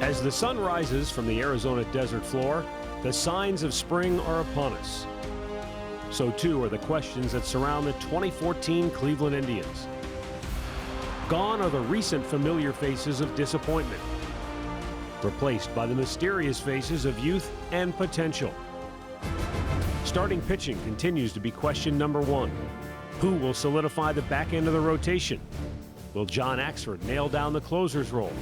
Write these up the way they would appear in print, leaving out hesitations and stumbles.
As the sun rises from the Arizona desert floor, the signs of spring are upon us. So too are the questions that surround the 2014 Cleveland Indians. Gone are the recent familiar faces of disappointment, replaced by the mysterious faces of youth and potential. Starting pitching continues to be question number one. Who will solidify the back end of the rotation? Will John Axford nail down the closer's role?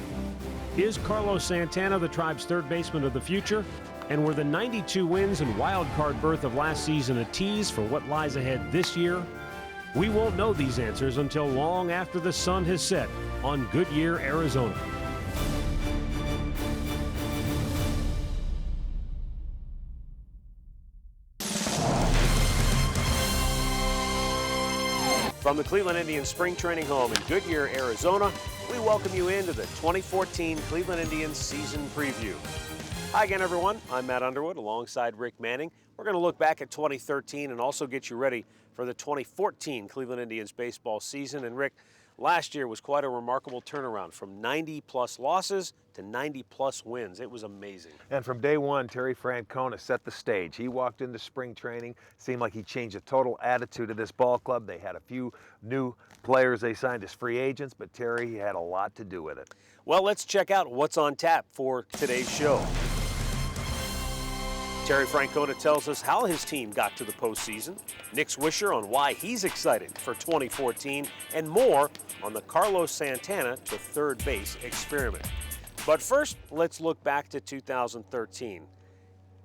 Is Carlos Santana the Tribe's third baseman of the future? And were the 92 wins and wild card berth of last season a tease for what lies ahead this year? We won't know these answers until long after the sun has set on Goodyear, Arizona. From the Cleveland Indians spring training home in Goodyear, Arizona, we welcome you into the 2014 Cleveland Indians season preview. Hi again, everyone. I'm Matt Underwood alongside Rick Manning. We're going to look back at 2013 and also get you ready for the 2014 Cleveland Indians baseball season. And Rick, last year was quite a remarkable turnaround from 90-plus losses to 90-plus wins. It was amazing. And from day one, Terry Francona set the stage. He walked into spring training, seemed like he changed the total attitude of this ball club. They had a few new players they signed as free agents, but Terry had a lot to do with it. Well, let's check out what's on tap for today's show. Terry Francona tells us how his team got to the postseason, Nick Swisher on why he's excited for 2014, and more on the Carlos Santana to third base experiment. But first, let's look back to 2013.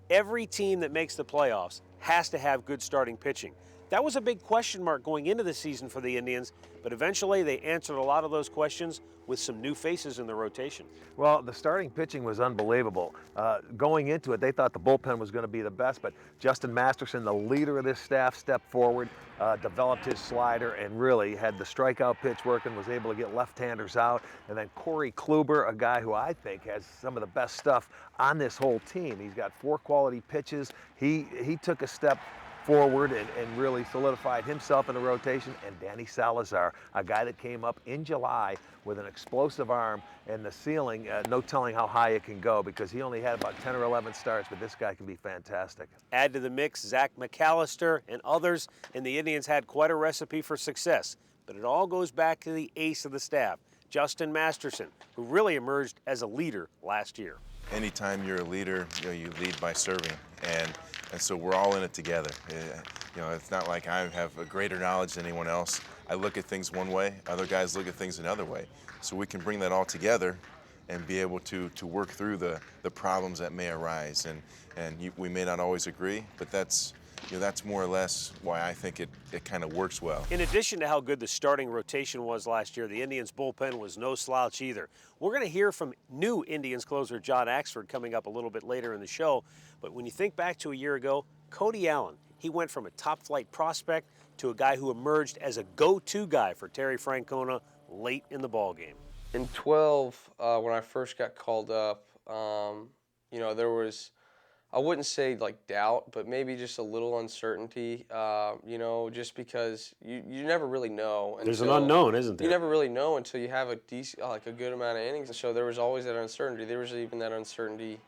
Every team that makes the playoffs has to have good starting pitching. That was a big question mark going into the season for the Indians, but eventually they answered a lot of those questions with some new faces in the rotation. Well, the starting pitching was unbelievable. Going into it, they thought the bullpen was going to be the best, but Justin Masterson, the leader of this staff, stepped forward, developed his slider, and really had the strikeout pitch working, was able to get left-handers out. And then Corey Kluber, a guy who I think has some of the best stuff on this whole team. He's got 4 quality pitches. He took a step forward and really solidified himself in the rotation. And Danny Salazar, a guy that came up in July with an explosive arm and the ceiling, no telling how high it can go because he only had about 10 or 11 starts, but this guy can be fantastic. Add to the mix Zach McAllister and others, and the Indians had quite a recipe for success. But it all goes back to the ace of the staff, Justin Masterson, who really emerged as a leader last year. Anytime you're a leader, you lead by serving, and so we're all in it together. It's not like I have a greater knowledge than anyone else. I look at things one way, other guys look at things another way. So we can bring that all together and be able to work through the problems that may arise. We may not always agree, but that's more or less why I think it kind of works well. In addition to how good the starting rotation was last year, the Indians' bullpen was no slouch either. We're going to hear from new Indians closer John Axford coming up a little bit later in the show. But when you think back to a year ago, Cody Allen, he went from a top-flight prospect to a guy who emerged as a go-to guy for Terry Francona late in the ballgame. In 12, when I first got called up, there was, I wouldn't say like doubt, but maybe just a little uncertainty, just because you never really know. There's an unknown, isn't there? You never really know until you have a good amount of innings. And so there was always that uncertainty. There was even that uncertainty,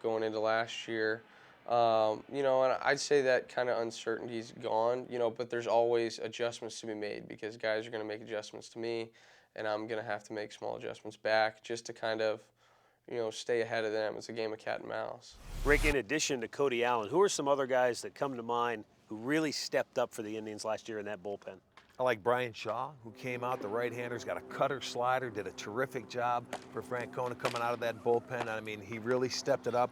going into last year. And I'd say that kind of uncertainty's gone, but there's always adjustments to be made because guys are going to make adjustments to me, and I'm going to have to make small adjustments back just to kind of stay ahead of them. It's a game of cat and mouse. Rick, in addition to Cody Allen, who are some other guys that come to mind who really stepped up for the Indians last year in that bullpen? I like Brian Shaw, who came out, the right-hander's got a cutter slider, did a terrific job for Francona coming out of that bullpen. I mean, he really stepped it up.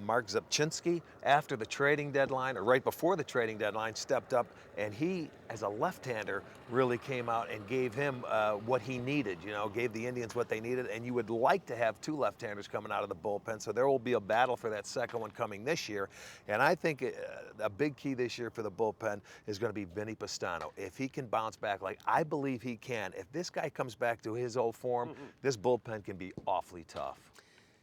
Mark Zubchinski, after the trading deadline, or right before the trading deadline, stepped up, and he, as a left-hander, really came out and gave him what he needed, gave the Indians what they needed, and you would like to have 2 left-handers coming out of the bullpen, so there will be a battle for that second one coming this year. And I think a big key this year for the bullpen is going to be Vinny Pastano. If he can bounce back like I believe he can, if this guy comes back to his old form, this bullpen can be awfully tough.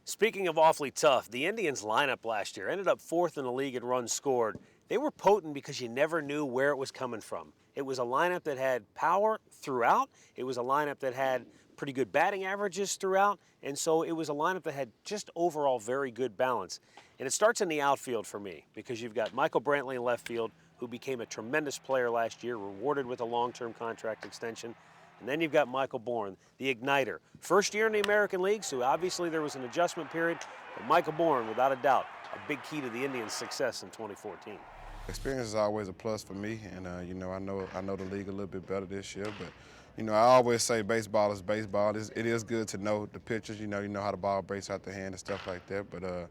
Speaking of awfully tough, the Indians lineup last year ended up 4th in the league in runs scored. They were potent because you never knew where it was coming from. It was a lineup that had power throughout. It was a lineup that had pretty good batting averages throughout, and so it was a lineup that had just overall very good balance. And it starts in the outfield for me, because you've got Michael Brantley in left field, who became a tremendous player last year, rewarded with a long-term contract extension. And then you've got Michael Bourn, the igniter. First year in the American League, so obviously there was an adjustment period, but Michael Bourn, without a doubt, a big key to the Indians' success in 2014. Experience is always a plus for me, and I know the league a little bit better this year. But I always say baseball is baseball. It is good to know the pitches. You know how the ball breaks out the hand and stuff like that. But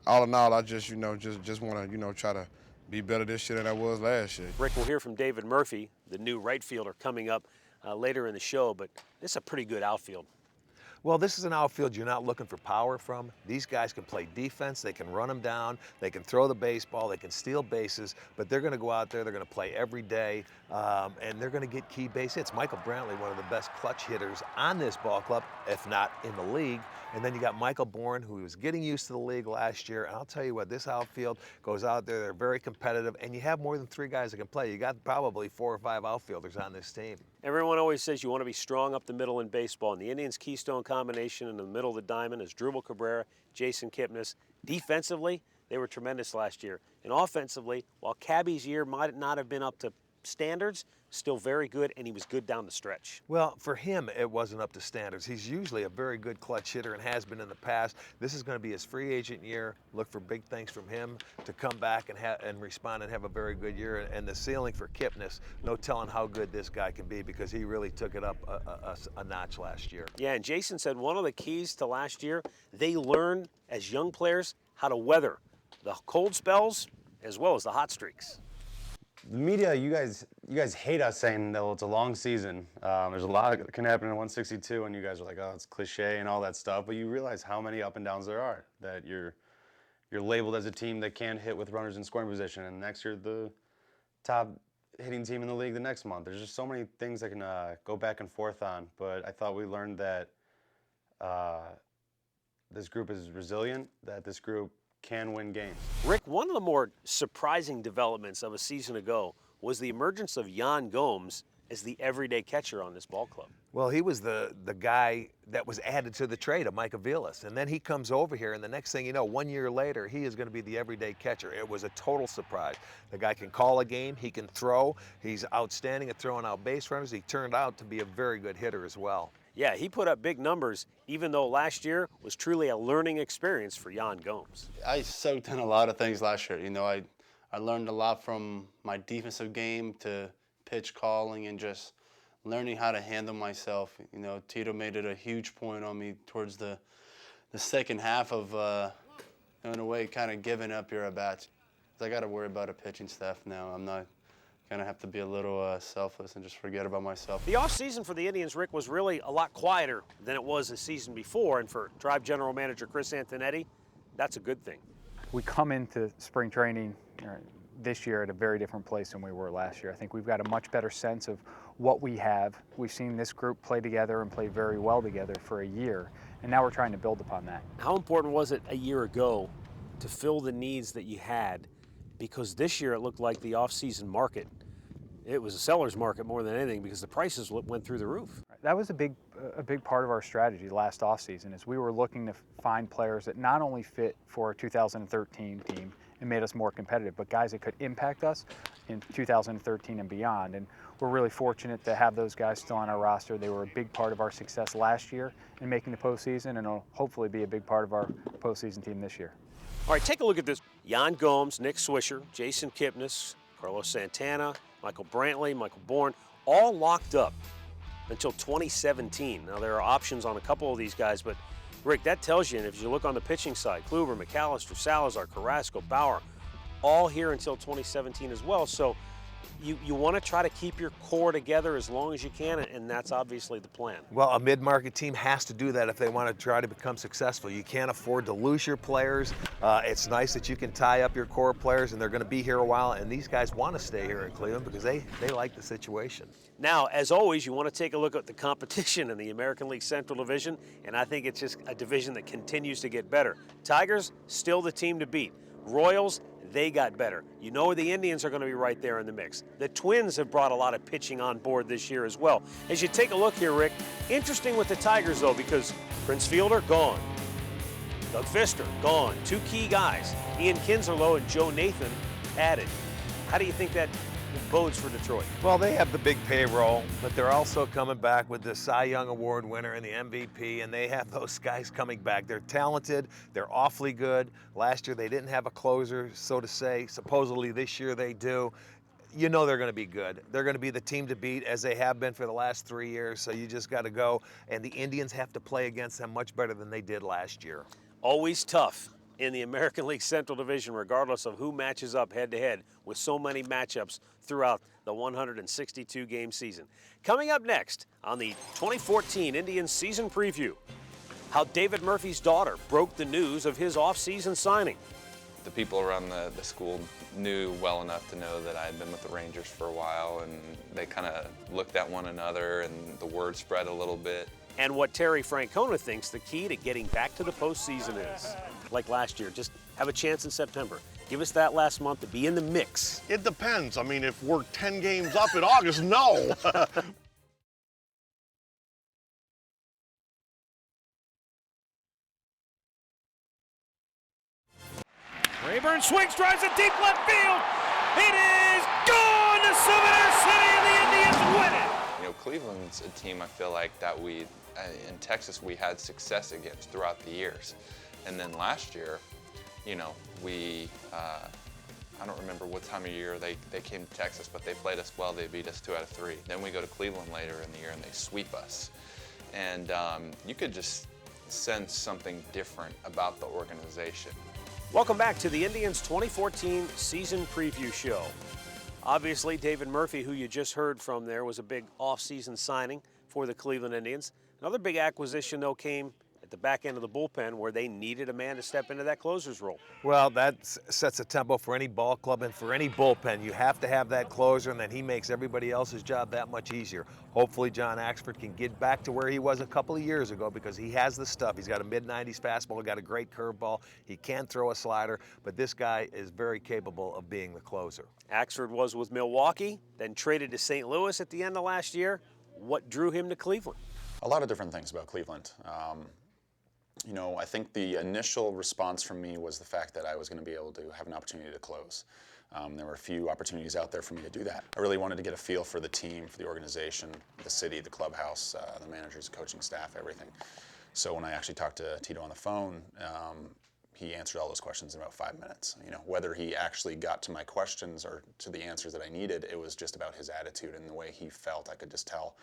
all in all, I just want to try to be better this year than I was last year. Rick, we'll hear from David Murphy, the new right fielder, coming up later in the show. But this is a pretty good outfield. Well, this is an outfield you're not looking for power from. These guys can play defense, they can run them down, they can throw the baseball, they can steal bases, but they're going to go out there, they're going to play every day, and they're going to get key base hits. Michael Brantley, one of the best clutch hitters on this ball club, if not in the league. And then you got Michael Bourn, who was getting used to the league last year. And I'll tell you what, this outfield goes out there, they're very competitive, and you have more than 3 guys that can play. You got probably 4 or 5 outfielders on this team. Everyone always says you want to be strong up the middle in baseball, and the Indians' keystone combination in the middle of the diamond is Drupal Cabrera, Jason Kipnis. Defensively, they were tremendous last year. And offensively, while Cabby's year might not have been up to standards, still very good, and he was good down the stretch. Well, for him, it wasn't up to standards. He's usually a very good clutch hitter and has been in the past. This is going to be his free agent year. Look for big things from him to come back and respond and have a very good year. And the ceiling for Kipnis, no telling how good this guy can be, because he really took it up a notch last year. Yeah, and Jason said one of the keys to last year, they learned as young players how to weather the cold spells as well as the hot streaks. The media, you guys hate us saying that it's a long season. There's a lot that can happen in 162, and you guys are like, oh, it's cliche and all that stuff. But you realize how many up and downs there are. That you're labeled as a team that can hit with runners in scoring position, and next year the top hitting team in the league the next month. There's just so many things that can go back and forth on. But I thought we learned that this group is resilient. That this group can win games. Rick, one of the more surprising developments of a season ago was the emergence of Yan Gomes as the everyday catcher on this ball club. Well, he was the guy that was added to the trade of Mike Aviles. And then he comes over here, and the next thing you know, 1 year later, he is going to be the everyday catcher. It was a total surprise. The guy can call a game, he can throw, he's outstanding at throwing out base runners. He turned out to be a very good hitter as well. Yeah, he put up big numbers, even though last year was truly a learning experience for Yan Gomes. I soaked in a lot of things last year. I learned a lot from my defensive game to pitch calling and just learning how to handle myself. Tito made it a huge point on me towards the second half of, in a way, kind of giving up your at-bats. I got to worry about a pitching staff now. I'm not going to have to be a little selfless and just forget about myself. The offseason for the Indians, Rick, was really a lot quieter than it was the season before, and for Tribe General Manager Chris Antonetti, that's a good thing. We come into spring training this year at a very different place than we were last year. I think we've got a much better sense of what we have. We've seen this group play together and play very well together for a year, and now we're trying to build upon that. How important was it a year ago to fill the needs that you had? Because this year it looked like the off-season market, it was a seller's market more than anything, because the prices went through the roof. That was a big part of our strategy last offseason, is we were looking to find players that not only fit for our 2013 team and made us more competitive, but guys that could impact us in 2013 and beyond. And we're really fortunate to have those guys still on our roster. They were a big part of our success last year in making the postseason, and will hopefully be a big part of our postseason team this year. All right, take a look at this. Yan Gomes, Nick Swisher, Jason Kipnis, Carlos Santana, Michael Brantley, Michael Bourn, all locked up until 2017. Now, there are options on a couple of these guys, but Rick, that tells you, and if you look on the pitching side, Kluber, McAllister, Salazar, Carrasco, Bauer, all here until 2017 as well. So you want to try to keep your core together as long as you can, and that's obviously the plan. Well, a mid-market team has to do that if they want to try to become successful. You can't afford to lose your players. It's nice that you can tie up your core players, and they're going to be here a while, and these guys want to stay here in Cleveland because they like the situation. Now, as always, you want to take a look at the competition in the American League Central Division, and I think it's just a division that continues to get better. Tigers, still the team to beat. Royals, they got better. You know the Indians are going to be right there in the mix. The Twins have brought a lot of pitching on board this year as well. As you take a look here, Rick, interesting with the Tigers, though, because Prince Fielder, gone. Doug Fister, gone. Two key guys, Ian Kinslerlow and Joe Nathan, added. How do you think that bodes for Detroit? Well, they have the big payroll, but they're also coming back with the Cy Young Award winner and the MVP, and they have those guys coming back. They're talented. They're awfully good. Last year they didn't have a closer, so to say. Supposedly this year they do. You know they're going to be good. They're going to be the team to beat, as they have been for the last 3 years, so you just got to go. And the Indians have to play against them much better than they did last year. Always tough in the American League Central Division, regardless of who matches up head-to-head with so many matchups throughout the 162-game season. Coming up next on the 2014 Indians season preview, how David Murphy's daughter broke the news of his off-season signing. The people around the school knew well enough to know that I had been with the Rangers for a while, and they kind of looked at one another, and the word spread a little bit. And what Terry Francona thinks the key to getting back to the postseason is. Like last year, just have a chance in September. Give us that last month to be in the mix. It depends. I mean, if we're 10 games up in August, no. Rayburn swings, drives it deep left field. It is gone to Souvenir City, and the Indians win it. You know, Cleveland's a team I feel like that in Texas we had success against throughout the years. And then last year, you know, I don't remember what time of year they came to Texas, but they played us well. They beat us 2 out of 3. Then we go to Cleveland later in the year and they sweep us. And you could just sense something different about the organization. Welcome back to the Indians 2014 season preview show. Obviously, David Murphy, who you just heard from there, was a big off-season signing for the Cleveland Indians. Another big acquisition, though, came at the back end of the bullpen where they needed a man to step into that closer's role. Well, that sets a tempo for any ball club and for any bullpen. You have to have that closer, and then he makes everybody else's job that much easier. Hopefully John Axford can get back to where he was a couple of years ago, because he has the stuff. He's got a mid-90s fastball, got a great curveball. He can throw a slider, but this guy is very capable of being the closer. Axford was with Milwaukee, then traded to St. Louis at the end of last year. What drew him to Cleveland? A lot of different things about Cleveland. You know, I think the initial response from me was the fact that I was going to be able to have an opportunity to close. There were a few opportunities out there for me to do that. I really wanted to get a feel for the team, for the organization, the city, the clubhouse, the managers, the coaching staff, everything. So when I actually talked to Tito on the phone, he answered all those questions in about 5 minutes. You know, whether he actually got to my questions or to the answers that I needed, it was just about his attitude and the way he felt. I could just tell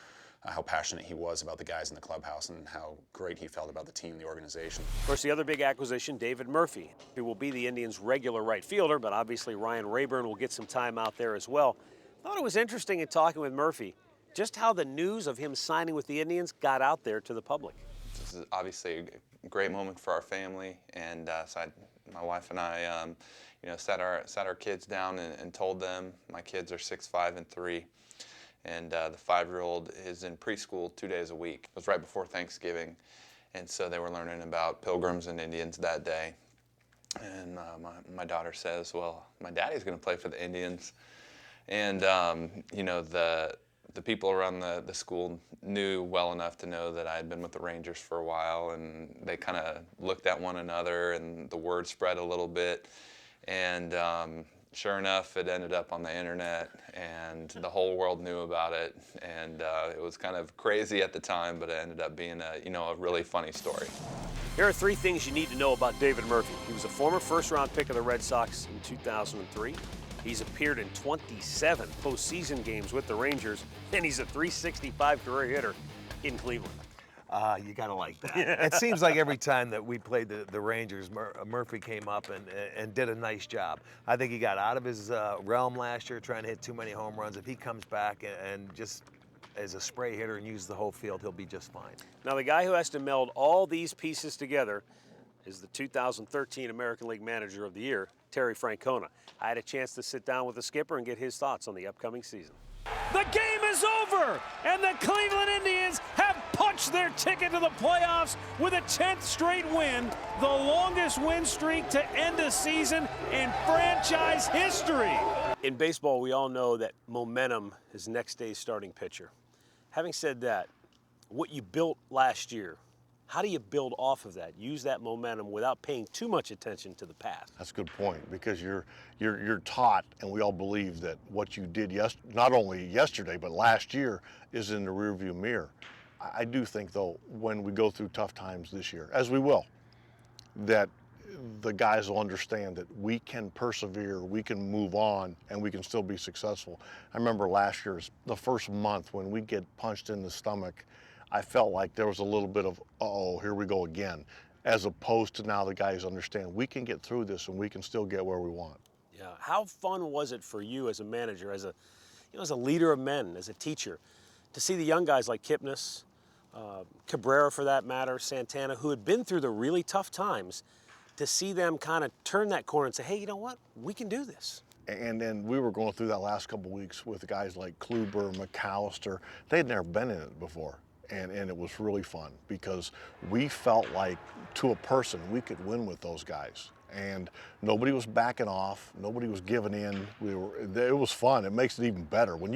how passionate he was about the guys in the clubhouse and how great he felt about the team, the organization. Of course, the other big acquisition, David Murphy, who will be the Indians' regular right fielder, but obviously Ryan Rayburn will get some time out there as well. I thought it was interesting in talking with Murphy just how the news of him signing with the Indians got out there to the public. This is obviously a great moment for our family, and so my wife and I, you know, sat our kids down and told them. My kids are 6, 5, and 3. And the 5-year-old is in preschool 2 days a week. It was right before Thanksgiving, and so they were learning about Pilgrims and Indians that day. And my daughter says, well, my daddy's going to play for the Indians. And, you know, the people around the school knew well enough to know that I had been with the Rangers for a while, and they kind of looked at one another, and the word spread a little bit. And sure enough, it ended up on the internet, and the whole world knew about it. And it was kind of crazy at the time, but it ended up being a really funny story. Here are 3 things you need to know about David Murphy. He was a former first-round pick of the Red Sox in 2003. He's appeared in 27 postseason games with the Rangers, and he's a .365 career hitter in Cleveland. You gotta like that. It seems like every time that we played the Rangers, Murphy came up and did a nice job. I think he got out of his realm last year trying to hit too many home runs. If he comes back and just as a spray hitter and uses the whole field, he'll be just fine. Now, the guy who has to meld all these pieces together is the 2013 American League Manager of the Year, Terry Francona. I had a chance to sit down with the skipper and get his thoughts on the upcoming season. The game is over, and the Cleveland Indians have punched punch their ticket to the playoffs with a 10th straight win, the longest win streak to end a season in franchise history. In baseball, we all know that momentum is next day's starting pitcher. Having said that, what you built last year, how do you build off of that? Use that momentum without paying too much attention to the past. That's a good point, because you're taught, and we all believe that what you did not only yesterday but last year is in the rearview mirror. I do think, though, when we go through tough times this year, as we will, that the guys will understand that we can persevere, we can move on, and we can still be successful. I remember last year's the first month when we get punched in the stomach, I felt like there was a little bit of, uh-oh, here we go again, as opposed to now the guys understand we can get through this and we can still get where we want. Yeah. How fun was it for you as a manager, as a leader of men, as a teacher, to see the young guys like Kipnis, Cabrera for that matter, Santana, who had been through the really tough times, to see them kind of turn that corner and say, hey, you know what, we can do this. And then we were going through that last couple of weeks with guys like Kluber, McAllister. They'd never been in it before. And it was really fun, because we felt like, to a person, we could win with those guys. And nobody was backing off, nobody was giving in. It was fun. It makes it even better. When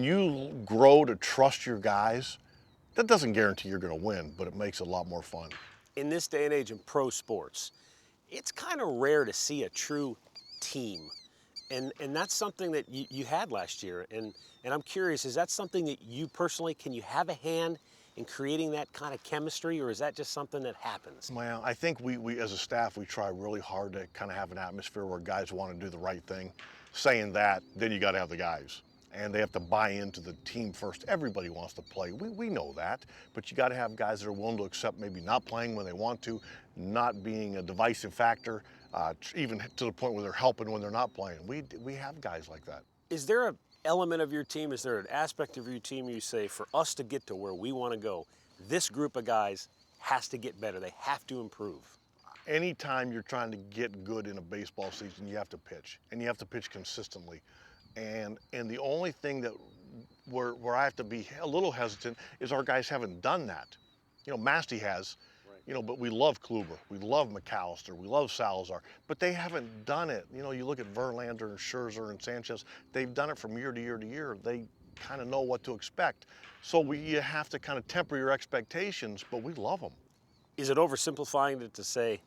you grow to trust your guys, that doesn't guarantee you're going to win, but it makes it a lot more fun. In this day and age in pro sports, it's kind of rare to see a true team. And that's something that you had last year. And I'm curious, is that something that you personally, can you have a hand in creating that kind of chemistry, or is that just something that happens? Well, I think we as a staff, we try really hard to kind of have an atmosphere where guys want to do the right thing. Saying that, then you got to have the guys. And they have to buy into the team first. Everybody wants to play. We know that. But you got to have guys that are willing to accept maybe not playing when they want to, not being a divisive factor, even to the point where they're helping when they're not playing. We have guys like that. Is there an element of your team, is there an aspect of your team you say, for us to get to where we want to go, this group of guys has to get better, they have to improve? Anytime you're trying to get good in a baseball season, you have to pitch, and you have to pitch consistently. And the only thing that where I have to be a little hesitant is our guys haven't done that. You know, Masty has, you know, but we love Kluber, we love McAllister, we love Salazar, but they haven't done it. You know, you look at Verlander and Scherzer and Sanchez, they've done it from year to year to year. They kind of know what to expect. So you have to kind of temper your expectations, but we love them. Is it oversimplifying it to say,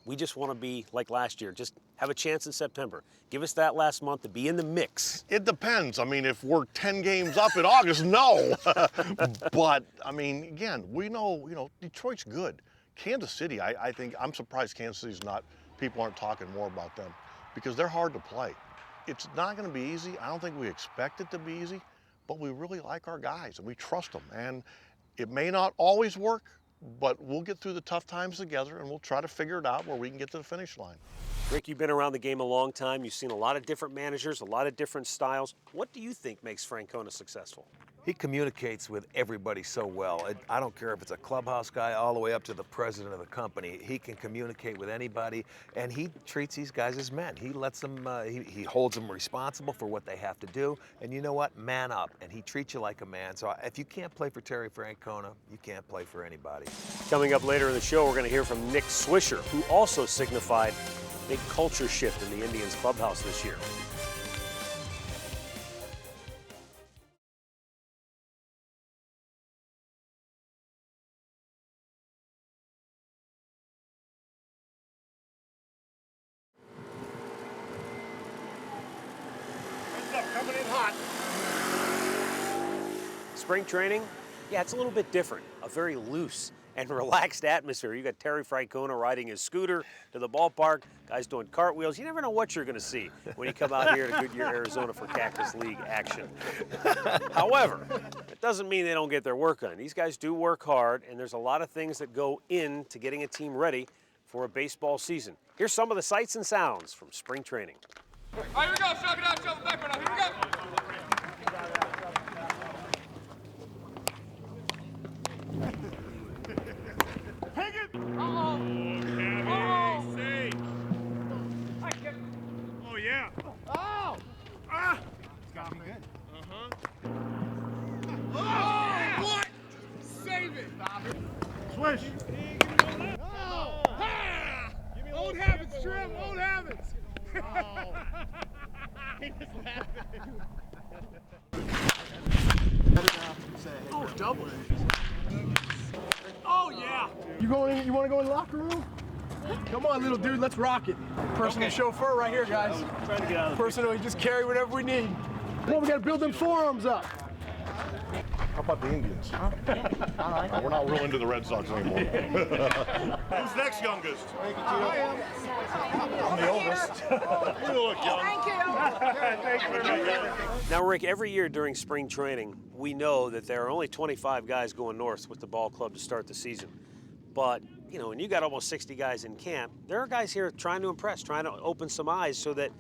we just want to be like last year, just have a chance in September? Give us that last month to be in the mix. It depends. I mean, if we're 10 games up in August, no. But, I mean, again, we know, you know, Detroit's good. Kansas City, I think, I'm surprised Kansas City's people aren't talking more about them, because they're hard to play. It's not going to be easy. I don't think we expect it to be easy, but we really like our guys and we trust them. And it may not always work, but we'll get through the tough times together and we'll try to figure it out where we can get to the finish line. Rick, you've been around the game a long time. You've seen a lot of different managers, a lot of different styles. What do you think makes Francona successful? He communicates with everybody so well. I don't care if it's a clubhouse guy all the way up to the president of the company. He can communicate with anybody, and he treats these guys as men. He lets them, he holds them responsible for what they have to do. And you know what? Man up. And he treats you like a man. So if you can't play for Terry Francona, you can't play for anybody. Coming up later in the show, we're going to hear from Nick Swisher, who also signified a big culture shift in the Indians clubhouse this year. Coming in hot. Spring training, yeah, it's a little bit different. A very loose and relaxed atmosphere. You got Terry Francona riding his scooter to the ballpark, guys doing cartwheels. You never know what you're going to see when you come out here to Goodyear, Arizona for Cactus League action. However, it doesn't mean they don't get their work done. These guys do work hard, and there's a lot of things that go into getting a team ready for a baseball season. Here's some of the sights and sounds from spring training. All right, here we go. Shove it out, shove it back right now. Here we go. Take it. Uh-oh. Safe. Oh, yeah. Oh. Ah. It's got to be good. Uh-huh. Oh, what? Save it. Shrimp won't have it. Oh. He was laughing. Oh, double. Oh, yeah. You want to go in the locker room? Come on, little dude, let's rock it. Personal chauffeur right here, guys. Trying to get out of Personal, you just carry whatever we need. Come on, we got to build them forearms up. How about the Indians? We're not real into the Red Sox anymore. Who's next youngest? I'm the oldest. You look young. Thank you very much. Now, Rick, every year during spring training, we know that there are only 25 guys going north with the ball club to start the season. But, you know, when you got almost 60 guys in camp, there are guys here trying to impress, trying to open some eyes so that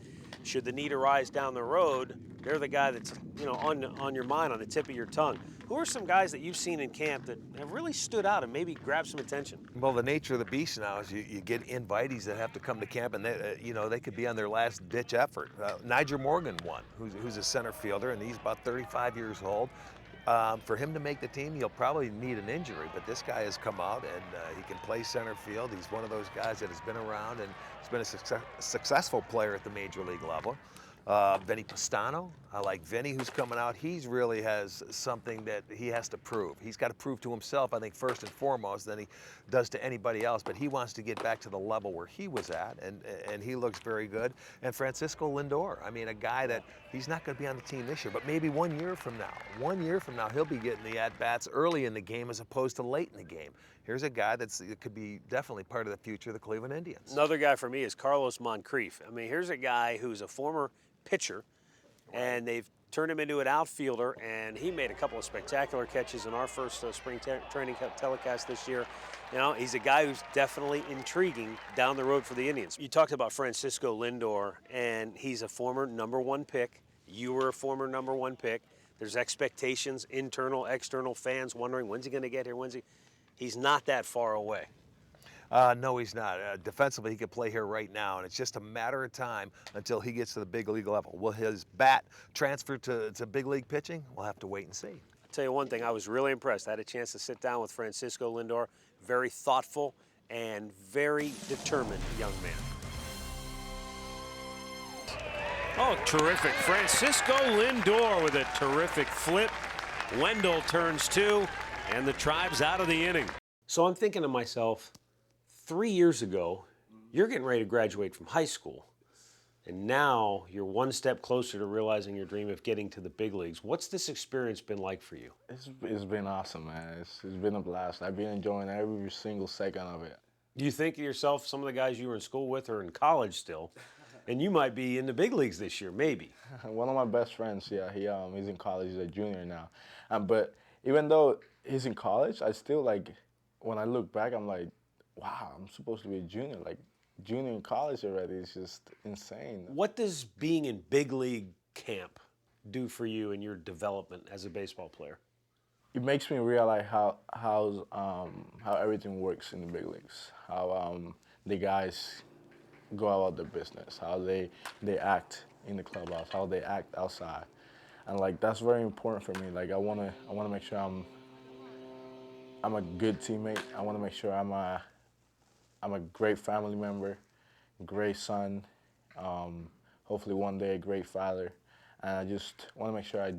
should the need arise down the road, they're the guy that's, you know, on your mind, on the tip of your tongue. Who are some guys that you've seen in camp that have really stood out and maybe grabbed some attention? Well, the nature of the beast now is you get invitees that have to come to camp, and they, you know, they could be on their last ditch effort. Nigel Morgan won, who's a center fielder, and he's about 35 years old. For him to make the team, he'll probably need an injury, but this guy has come out and he can play center field. He's one of those guys that has been around and he's been a successful player at the major league level. Vinny Pastano, I like Vinny who's coming out. He really has something that he has to prove. He's got to prove to himself, I think, first and foremost, than he does to anybody else. But he wants to get back to the level where he was at, and he looks very good. And Francisco Lindor, I mean, a guy that he's not going to be on the team this year, but maybe 1 year from now, he'll be getting the at-bats early in the game as opposed to late in the game. Here's a guy that could be definitely part of the future of the Cleveland Indians. Another guy for me is Carlos Moncrief. I mean, here's a guy who's a former pitcher, and they've turned him into an outfielder, and he made a couple of spectacular catches in our first spring training telecast this year. You know, he's a guy who's definitely intriguing down the road for the Indians. You talked about Francisco Lindor, and he's a former #1 pick. You were a former #1 pick. There's expectations, internal, external, fans wondering, when's he going to get here? He's not that far away. No, he's not. Defensively, he could play here right now, and it's just a matter of time until he gets to the big league level. Will his bat transfer to big league pitching? We'll have to wait and see. I'll tell you one thing, I was really impressed. I had a chance to sit down with Francisco Lindor, very thoughtful and very determined young man. Oh, terrific. Francisco Lindor with a terrific flip. Wendell turns 2, and the Tribe's out of the inning. So I'm thinking to myself, 3 years ago, you're getting ready to graduate from high school, and now you're one step closer to realizing your dream of getting to the big leagues. What's this experience been like for you? It's been awesome, man. It's been a blast. I've been enjoying every single second of it. Do you think to yourself, some of the guys you were in school with are in college still, and you might be in the big leagues this year, maybe? One of my best friends, yeah, he's in college. He's a junior now. But even though he's in college, I still, like, when I look back, I'm like, wow, I'm supposed to be a junior. Like, junior in college already is just insane. What does being in big league camp do for you in your development as a baseball player? It makes me realize how everything works in the big leagues. How the guys go about their business, how they act in the clubhouse, how they act outside, and like that's very important for me. Like I wanna make sure I'm a good teammate. I wanna make sure I'm a great family member, great son, hopefully one day a great father, and I just want to make sure I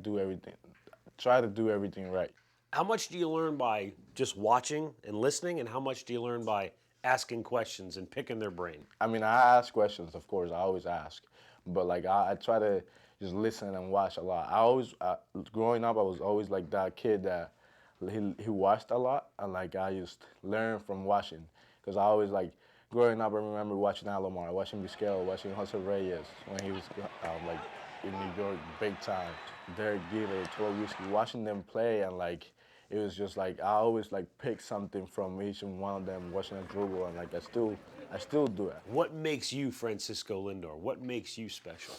try to do everything right. How much do you learn by just watching and listening, and how much do you learn by asking questions and picking their brain? I mean, I ask questions, of course, I always ask, but like I try to just listen and watch a lot. Growing up, I was always like that kid that he watched a lot, and like I just learned from watching. Because I always, like, growing up, I remember watching Alomar, watching Vizquel, watching Jose Reyes when he was, like, in New York, big time. Derek Jeter, Tulowitzki, watching them play, and, like, it was just, like, I always, like, pick something from each and one of them, watching them dribble, and, like, I still do it. What makes you Francisco Lindor? What makes you special?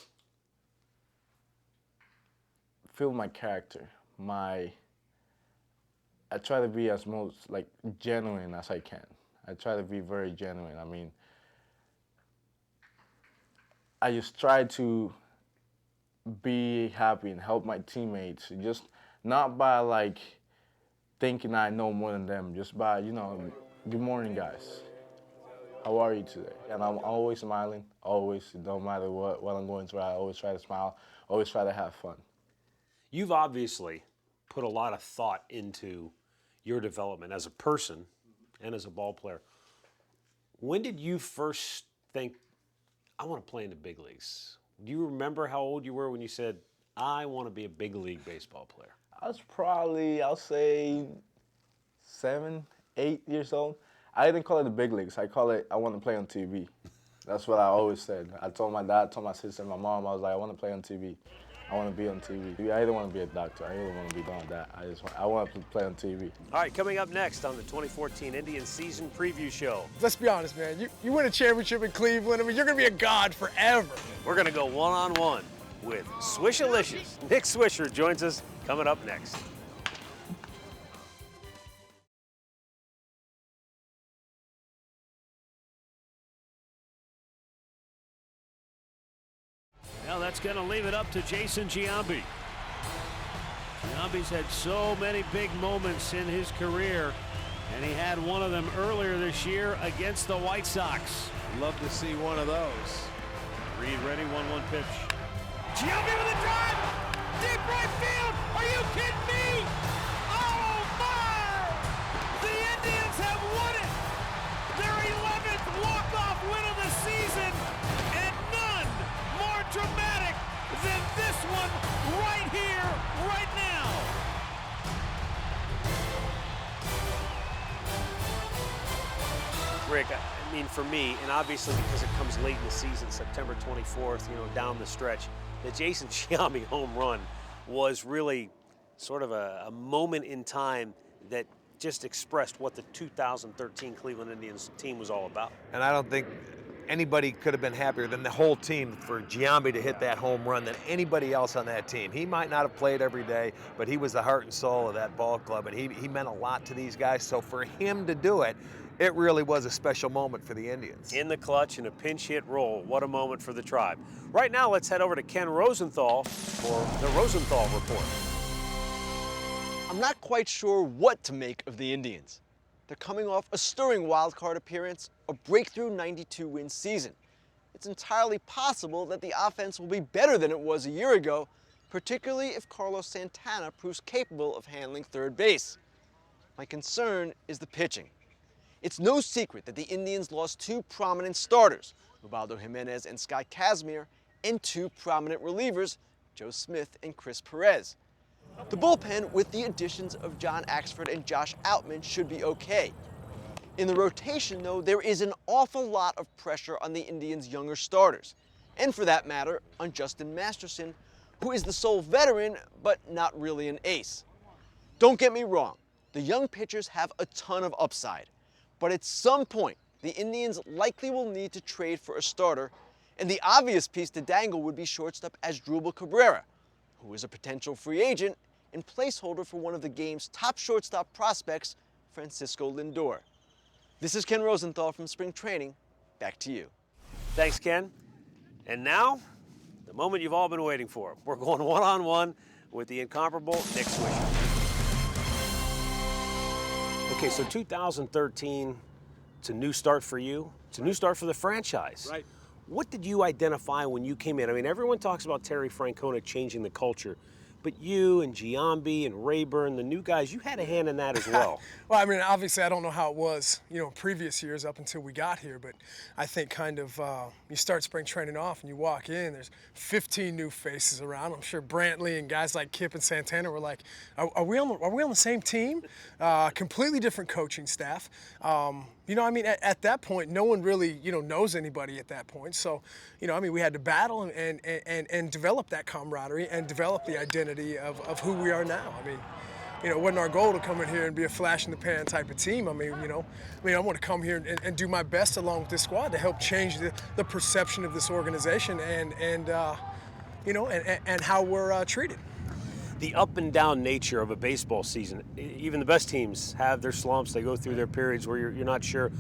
Feel my character, I try to be as most, like, genuine as I can. I try to be very genuine. I mean, I just try to be happy and help my teammates, just not by like thinking I know more than them, just by, you know, good morning, guys. how are you today? And I'm always smiling, always, no matter what I'm going through, I always try to smile, always try to have fun. You've obviously put a lot of thought into your development as a person and as a ball player. When did you first think, I want to play in the big leagues? Do you remember how old you were when you said, I want to be a big league baseball player? I was probably, I'll say, 7, 8 years old. I didn't call it the big leagues. I call it, I want to play on TV. That's what I always said. I told my dad, told my sister, my mom, I was like, I want to play on TV. I want to be on TV. I didn't want to be a doctor. I didn't want to be doing that. I want to play on TV. All right, coming up next on the 2014 Indians season preview show. Let's be honest, man. You win a championship in Cleveland, I mean, you're going to be a god forever. We're going to go one-on-one with Swishalicious. Nick Swisher joins us coming up next. Well, that's going to leave it up to Jason Giambi. Giambi's had so many big moments in his career, and he had one of them earlier this year against the White Sox. Love to see one of those. Reed ready, 1-1 pitch. Giambi with a drive! Deep right field! Are you kidding me? Oh my! The Indians have won it! Their 11th walk-off win of the season, and none more dramatic than this one right here, right now. Rick, I mean, for me, and obviously because it comes late in the season, September 24th, down the stretch, the Jason Giambi home run was really sort of a moment in time that just expressed what the 2013 Cleveland Indians team was all about. And I don't think anybody could have been happier than the whole team for Giambi to hit that home run than anybody else on that team. He might not have played every day, but he was the heart and soul of that ball club, and he meant a lot to these guys. So for him to do it, it really was a special moment for the Indians. In the clutch in a pinch hit roll. What a moment for the Tribe. Right now, let's head over to Ken Rosenthal for the Rosenthal Report. I'm not quite sure what to make of the Indians. They're coming off a stirring wild card appearance, a breakthrough 92-win season. It's entirely possible that the offense will be better than it was a year ago, particularly if Carlos Santana proves capable of handling third base. My concern is the pitching. It's no secret that the Indians lost two prominent starters, Ubaldo Jimenez and Scott Kazmir, and two prominent relievers, Joe Smith and Chris Perez. The bullpen, with the additions of John Axford and Josh Outman, should be okay. In the rotation, though, there is an awful lot of pressure on the Indians' younger starters, and for that matter, on Justin Masterson, who is the sole veteran, but not really an ace. Don't get me wrong, the young pitchers have a ton of upside. But at some point, the Indians likely will need to trade for a starter, and the obvious piece to dangle would be shortstop Asdrubal Cabrera, who is a potential free agent and placeholder for one of the game's top shortstop prospects, Francisco Lindor. This is Ken Rosenthal from Spring Training. Back to you. Thanks, Ken. And now, the moment you've all been waiting for. We're going one-on-one with the incomparable Nick Swisher. Okay, so 2013, it's a new start for you. It's a new start for the franchise. Right. What did you identify when you came in? I mean, everyone talks about Terry Francona changing the culture, but you and Giambi and Rayburn, the new guys, you had a hand in that as well. Well, I mean, obviously, I don't know how it was, previous years up until we got here, but I think kind of you start spring training off and you walk in, there's 15 new faces around. I'm sure Brantley and guys like Kip and Santana were like, are we on the same team? Completely different coaching staff. I mean, at that point, no one really, knows anybody at that point. So, we had to battle and develop that camaraderie and develop the identity of who we are now. I mean, it wasn't our goal to come in here and be a flash in the pan type of team. I want to come here and do my best along with this squad to help change the perception of this organization and how we're treated. The up and down nature of a baseball season, even the best teams have their slumps. They go through their periods where you're not sure.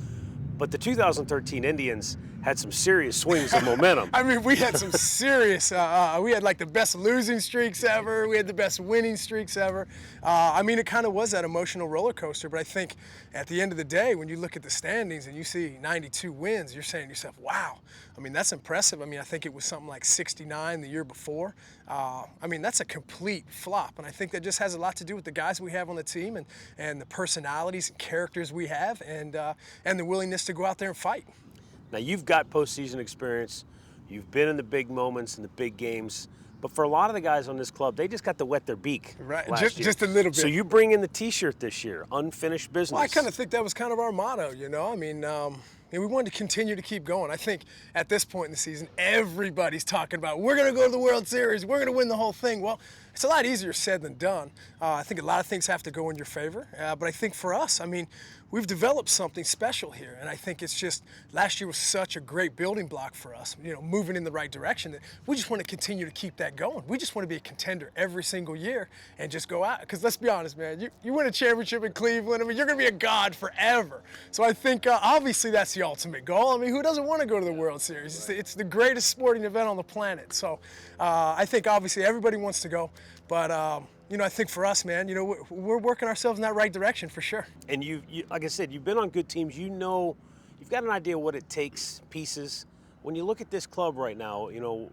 but the 2013 Indians had some serious swings of momentum. I mean, we had some serious, we had like the best losing streaks ever. We had the best winning streaks ever. I mean, it kind of was that emotional roller coaster, but I think at the end of the day, when you look at the standings and you see 92 wins, you're saying to yourself, wow, I mean, that's impressive. I mean, I think it was something like 69 the year before. I mean, that's a complete flop, and I think that just has a lot to do with the guys we have on the team and the personalities and characters we have and the willingness to go out there and fight. Now, you've got postseason experience. You've been in the big moments and the big games. But for a lot of the guys on this club, they just got to wet their beak last year. Just a little bit. So you bring in the T-shirt this year, unfinished business. Well, I kind of think that was kind of our motto, you know? I mean, we wanted to continue to keep going. I think at this point in the season, everybody's talking about, we're going to go to the World Series, we're going to win the whole thing. Well, it's a lot easier said than done. I think a lot of things have to go in your favor. But I think for us, I mean, we've developed something special here. And I think it's just, last year was such a great building block for us, you know, moving in the right direction, that we just want to continue to keep that going. We just want to be a contender every single year and just go out. Because let's be honest, man, you win a championship in Cleveland, I mean, you're going to be a god forever. So I think obviously that's the ultimate goal. I mean, who doesn't want to go to the World Series? It's the greatest sporting event on the planet. So I think obviously everybody wants to go. But, you know, I think for us, man, you know, we're working ourselves in that right direction for sure. And you, like I said, you've been on good teams. You know, you've got an idea what it takes, pieces. When you look at this club right now, you know,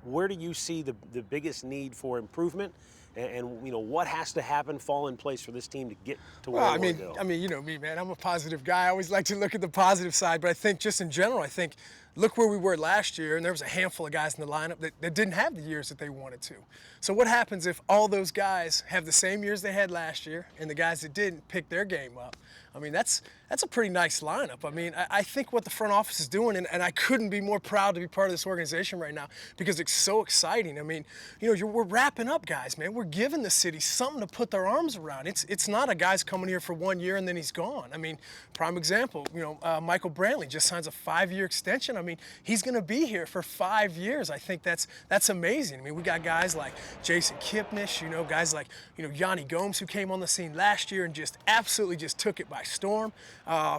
where do you see the biggest need for improvement? And you know, what has to happen, fall in place for this team to get to where well, they want to go? I mean, you know me, man. I'm a positive guy. I always like to look at the positive side. But I think just in general, I think, look where we were last year, and there was a handful of guys in the lineup that didn't have the years that they wanted to. So what happens if all those guys have the same years they had last year, and the guys that didn't pick their game up? I mean, that's a pretty nice lineup. I mean, I think what the front office is doing, and I couldn't be more proud to be part of this organization right now because it's so exciting. I mean, you know, we're wrapping up guys, man. We're giving the city something to put their arms around. It's not a guy's coming here for 1 year and then he's gone. I mean, prime example, you know, Michael Brantley just signs a 5-year extension. I mean, he's going to be here for 5 years. I think that's amazing. I mean, we got guys like Jason Kipnis, you know, guys like, you know, Yanni Gomes, who came on the scene last year and just absolutely just took it by storm.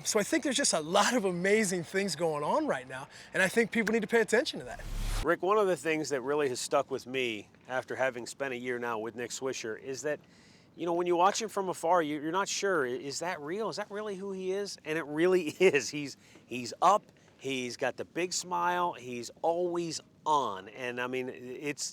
So I think there's just a lot of amazing things going on right now, and I think people need to pay attention to that. Rick, one of the things that really has stuck with me after having spent a year now with Nick Swisher is that, you know, when you watch him from afar, you're not sure, is that real? Is that really who he is? And it really is. He's up. He's got the big smile. He's always on, and I mean,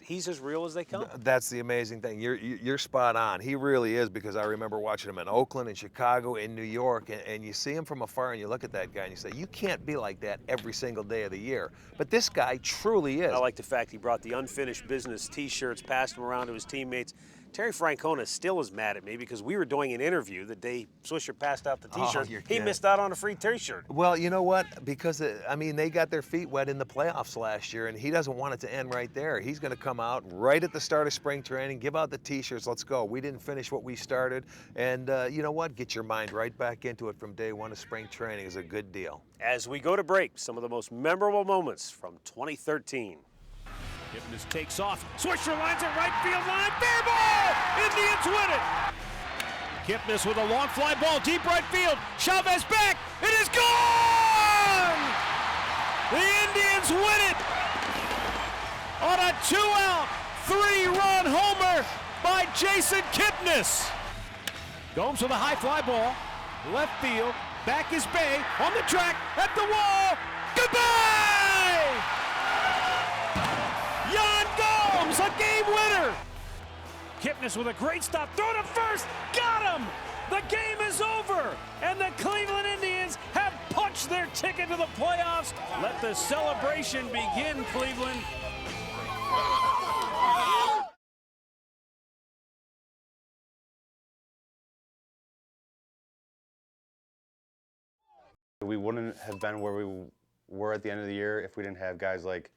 he's as real as they come. That's the amazing thing. You're spot on. He really is, because I remember watching him in Oakland, in Chicago, in New York, and you see him from afar, and you look at that guy, and you say, you can't be like that every single day of the year. But this guy truly is. I like the fact he brought the unfinished business T-shirts, passed them around to his teammates. Terry Francona still is mad at me because we were doing an interview the day Swisher passed out the T-shirt. He missed out on a free T-shirt. Well, you know what? Because, I mean, they got their feet wet in the playoffs last year, and he doesn't want it to end right there. He's going to come out right at the start of spring training, give out the T-shirts, let's go. We didn't finish what we started, and you know what? Get your mind right back into it from day one of spring training is a good deal. As we go to break, some of the most memorable moments from 2013. Kipnis takes off. Swisher lines it right field line. Fair ball! Indians win it! Kipnis with a long fly ball, deep right field. Chavez back. It is gone! The Indians win it! On a 2-out, 3-run homer by Jason Kipnis. Gomes with a high fly ball. Left field. Back is Bay. On the track. At the wall. Goodbye! Yan Gomes, a game winner. Kipnis with a great stop, throw to first, got him! The game is over, and the Cleveland Indians have punched their ticket to the playoffs. Let the celebration begin, Cleveland. We wouldn't have been where we were at the end of the year if we didn't have guys like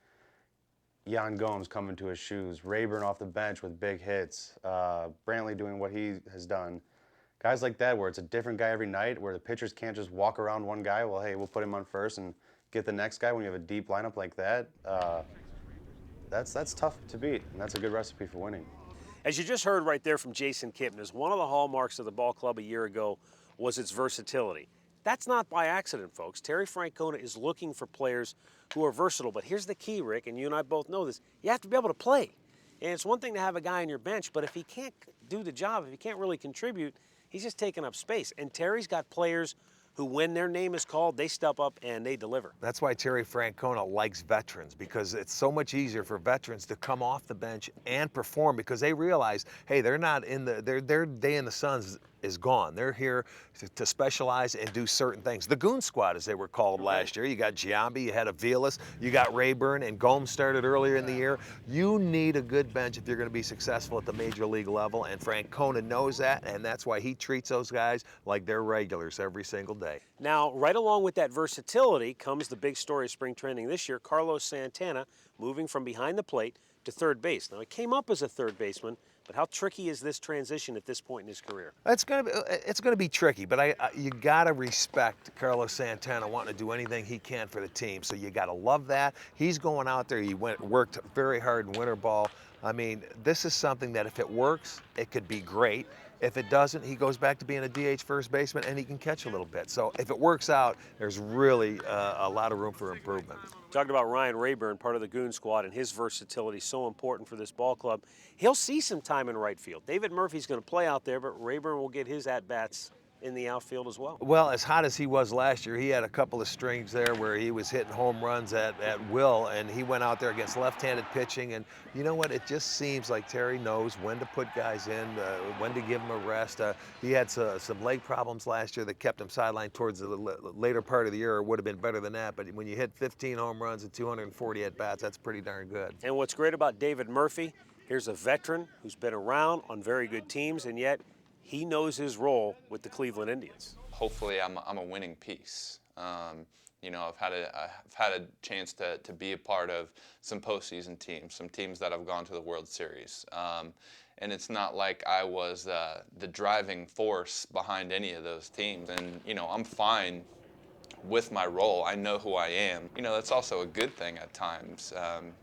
Yan Gomes coming to his shoes, Rayburn off the bench with big hits, Brantley doing what he has done. Guys like that where it's a different guy every night, where the pitchers can't just walk around one guy, well, hey, we'll put him on first and get the next guy when you have a deep lineup like that. That's tough to beat, and that's a good recipe for winning. As you just heard right there from Jason Kipnis, one of the hallmarks of the ball club a year ago was its versatility. That's not by accident, folks. Terry Francona is looking for players who are versatile. But here's the key, Rick, and you and I both know this. You have to be able to play. And it's one thing to have a guy on your bench, but if he can't do the job, if he can't really contribute, he's just taking up space. And Terry's got players who, when their name is called, they step up and they deliver. That's why Terry Francona likes veterans, because it's so much easier for veterans to come off the bench and perform, because they realize, hey, they're not in their day in the sun is gone. They're here to specialize and do certain things. The Goon Squad, as they were called last year. You got Giambi, you had Aviles, you got Rayburn, and Gomes started earlier in the year. You need a good bench if you're going to be successful at the major league level, and Francona knows that, and that's why he treats those guys like they're regulars every single day. Now, right along with that versatility comes the big story of spring training this year, Carlos Santana moving from behind the plate to third base. Now, he came up as a third baseman, but how tricky is this transition at this point in his career? It's gonna be tricky, but you gotta respect Carlos Santana wanting to do anything he can for the team. So you gotta love that. He's going out there. He worked very hard in winter ball. I mean, this is something that if it works, it could be great. If it doesn't, he goes back to being a DH first baseman, and he can catch a little bit. So if it works out, there's really a lot of room for improvement. Talked about Ryan Rayburn, part of the Goon Squad, and his versatility so important for this ball club. He'll see some time in right field. David Murphy's going to play out there, but Rayburn will get his at-bats in the outfield as well. Well, as hot as he was last year, he had a couple of strings there where he was hitting home runs at will, and he went out there against left-handed pitching. And you know what? It just seems like Terry knows when to put guys in, when to give them a rest. He had some leg problems last year that kept him sidelined towards the later part of the year. It would have been better than that. But when you hit 15 home runs and 240 at-bats, that's pretty darn good. And what's great about David Murphy, here's a veteran who's been around on very good teams, and yet he knows his role with the Cleveland Indians. Hopefully I'm a winning piece. You know, I've had a chance to be a part of some postseason teams, some teams that have gone to the World Series. And it's not like I was the driving force behind any of those teams. And, you know, I'm fine with my role. I know who I am. You know, that's also a good thing at times.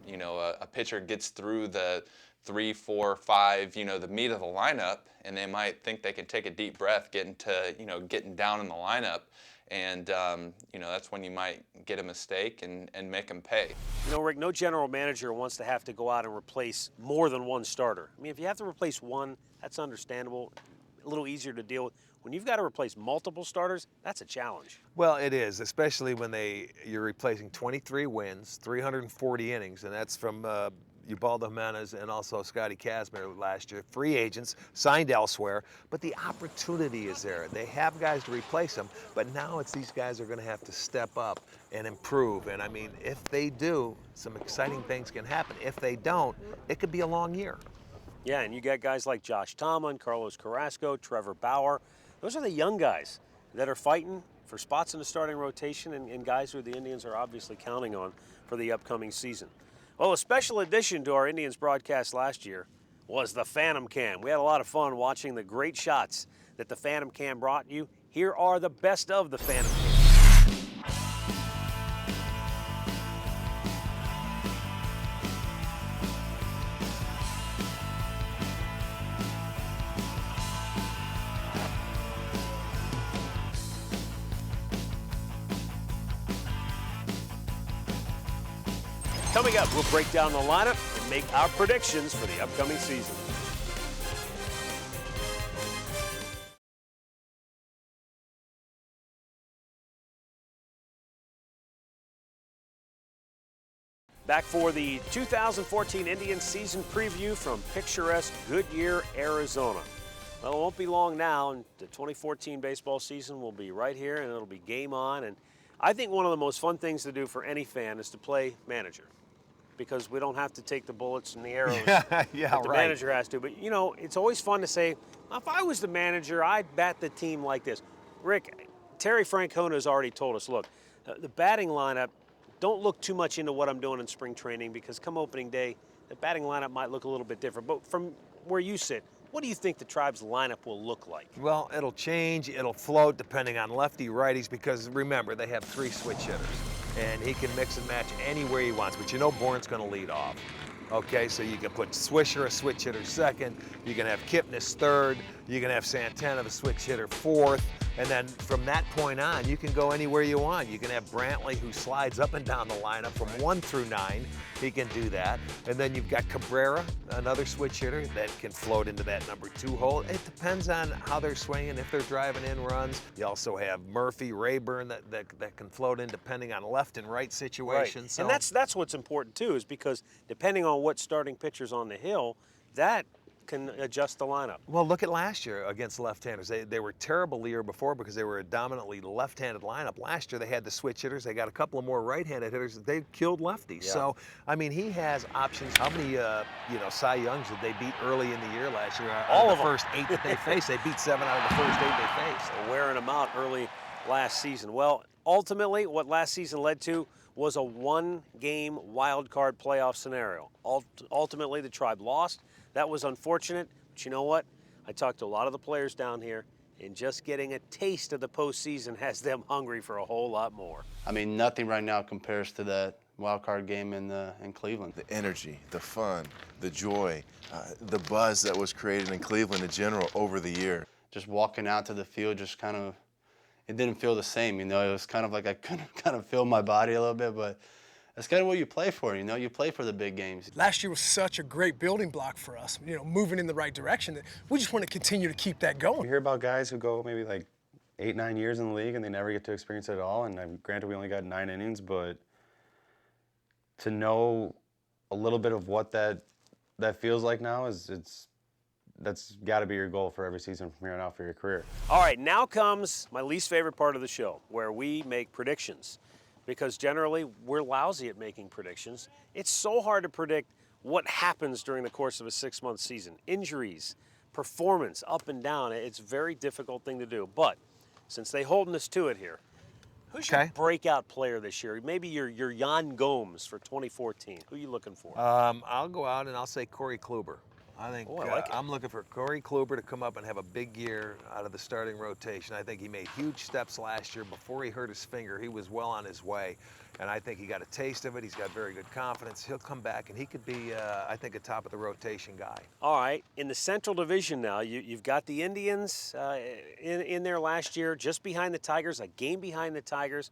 You know, a pitcher gets through the 3, 4, 5, you know, the meat of the lineup, and they might think they can take a deep breath, getting down in the lineup, and you know, that's when you might get a mistake and make them pay. You know, Rick, no general manager wants to have to go out and replace more than one starter. I mean, if you have to replace one, that's understandable, a little easier to deal with. When you've got to replace multiple starters, that's a challenge. Well, it is, especially when you're replacing 23 wins, 340 innings, and that's from Ubaldo Jimenez and also Scotty Kazmir last year, free agents, signed elsewhere, but the opportunity is there. They have guys to replace them, but now it's these guys are going to have to step up and improve. And I mean, if they do, some exciting things can happen. If they don't, it could be a long year. Yeah, and you got guys like Josh Tomlin, Carlos Carrasco, Trevor Bauer. Those are the young guys that are fighting for spots in the starting rotation and guys who the Indians are obviously counting on for the upcoming season. Well, a special addition to our Indians broadcast last year was the Phantom Cam. We had a lot of fun watching the great shots that the Phantom Cam brought you. Here are the best of the Phantom Cam. Coming up, we'll break down the lineup and make our predictions for the upcoming season. Back for the 2014 Indians season preview from picturesque Goodyear, Arizona. Well, it won't be long now, and the 2014 baseball season will be right here, and it'll be game on. And I think one of the most fun things to do for any fan is to play manager, because we don't have to take the bullets and the arrows that the manager has to. But, you know, it's always fun to say, if I was the manager, I'd bat the team like this. Rick, Terry Francona has already told us, look, the batting lineup, don't look too much into what I'm doing in spring training, because come opening day, the batting lineup might look a little bit different. But from where you sit, what do you think the Tribe's lineup will look like? Well, it'll change, it'll float depending on lefty, righties, because remember, they have 3 switch hitters. And he can mix and match anywhere he wants, but you know Bourne's going to lead off. Okay, so you can put Swisher, a switch hitter, second. You can have Kipnis third. You can have Santana, the switch hitter, fourth. And then from that point on, you can go anywhere you want. You can have Brantley, who slides up and down the lineup from 1 through 9. He can do that. And then you've got Cabrera, another switch hitter that can float into that number 2 hole. It depends on how they're swinging, if they're driving in runs. You also have Murphy, Rayburn that can float in depending on left and right situations. Right. So, And that's what's important too, is because depending on what starting pitcher's on the hill, that can adjust the lineup. well, look at last year against left-handers. They were terrible the year before because they were a dominantly left-handed lineup. Last year they had the switch hitters. They got a couple of more right-handed hitters. They killed lefties. Yeah. So, I mean, he has options. How many, Cy Youngs did they beat early in the year last year? All of of the 'em. first 8 that they faced. They beat 7 out of the first 8 they faced. Wearing them out early last season. Well, ultimately, what last season led to was a 1-game wild card playoff scenario. Ultimately, the Tribe lost. That was unfortunate, but you know what? I talked to a lot of the players down here, and just getting a taste of the postseason has them hungry for a whole lot more. I mean, nothing right now compares to that wild card game in Cleveland. The energy, the fun, the joy, the buzz that was created in Cleveland in general over the year. Just walking out to the field, just kind of, it didn't feel the same. You know, it was kind of like I couldn't kind of feel my body a little bit, but that's kind of what you play for. You know, you play for the big games. Last year was such a great building block for us, moving in the right direction. That we just want to continue to keep that going. You hear about guys who go maybe like 8, 9 years in the league and they never get to experience it at all. And granted, we only got 9 innings, but to know a little bit of what that feels like now that's got to be your goal for every season from here on out for your career. All right, now comes my least favorite part of the show, where we make predictions. Because generally, we're lousy at making predictions. It's so hard to predict what happens during the course of a 6-month season. Injuries, performance, up and down. It's a very difficult thing to do. But since they're holding us to it here, who's your breakout player this year? Maybe your Jan Gomes for 2014. Who are you looking for? I'll go out and I'll say Corey Kluber. I think Oh, I like it. I'm looking for Corey Kluber to come up and have a big year out of the starting rotation. I think he made huge steps last year. Before he hurt his finger, he was well on his way. And I think he got a taste of it. He's got very good confidence. He'll come back, and he could be, I think, a top-of-the-rotation guy. All right, in the Central Division now, you've got the Indians in there last year, just behind the Tigers, a game behind the Tigers.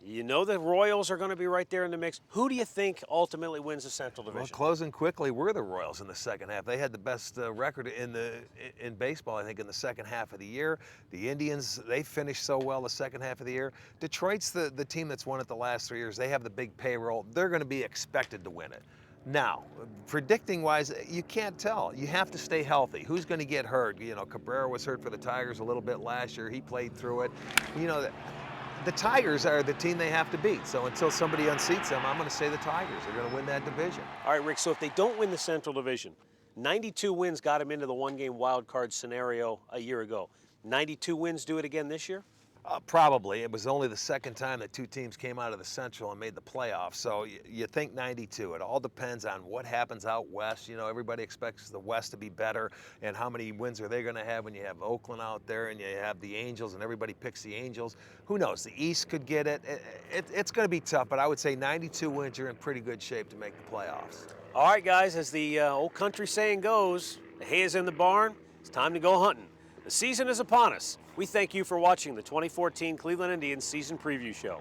You know the Royals are going to be right there in the mix. Who do you think ultimately wins the Central Division? Well, closing quickly, we're the Royals in the second half. They had the best record in baseball, I think, in the second half of the year. The Indians, they finished so well the second half of the year. Detroit's the team that's won it the last 3 years. They have the big payroll. They're going to be expected to win it. Now, predicting-wise, you can't tell. You have to stay healthy. Who's going to get hurt? Cabrera was hurt for the Tigers a little bit last year. He played through it. The Tigers are the team they have to beat. So until somebody unseats them, I'm going to say the Tigers are going to win that division. All right, Rick, so if they don't win the Central Division, 92 wins got them into the 1-game wild card scenario a year ago. 92 wins do it again this year? Probably. It was only the second time that 2 teams came out of the Central and made the playoffs. So you think 92. It all depends on what happens out west. Everybody expects the West to be better. And how many wins are they going to have when you have Oakland out there and you have the Angels and everybody picks the Angels? Who knows? The East could get it. It's going to be tough, but I would say 92 wins, you're in pretty good shape to make the playoffs. All right, guys, as the old country saying goes, the hay is in the barn. It's time to go hunting. The season is upon us. We thank you for watching the 2014 Cleveland Indians Season Preview Show.